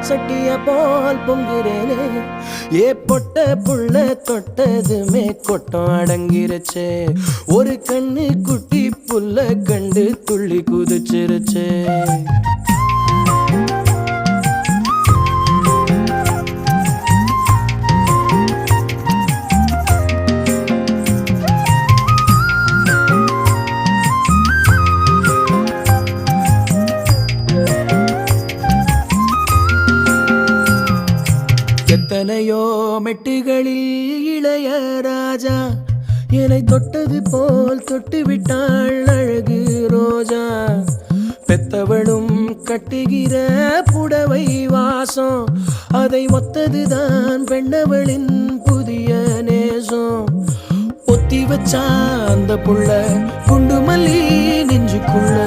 பால் சட்டிய போல் பொங்குறேனே ஏ பொட்ட புள்ள தொட்டதுமே கொட்டம் அடங்கிருச்சே ஒரு கண்ணு குட்டி புல்ல கண்டு துள்ளி குதிச்சிருச்சே எத்தனையோ மெட்டுகளில் இளைய ராஜா என்னை தொட்டது போல் தொட்டு விட்டாள் அழகு ரோஜா பெத்தவளும் கட்டுகிற புடவை வாசம் அதை ஒத்ததுதான் பெண்ணவளின் புதிய நேசம் ஒத்தி வச்சா அந்த புள்ள குண்டு மல்லி நெஞ்சுக்குள்ள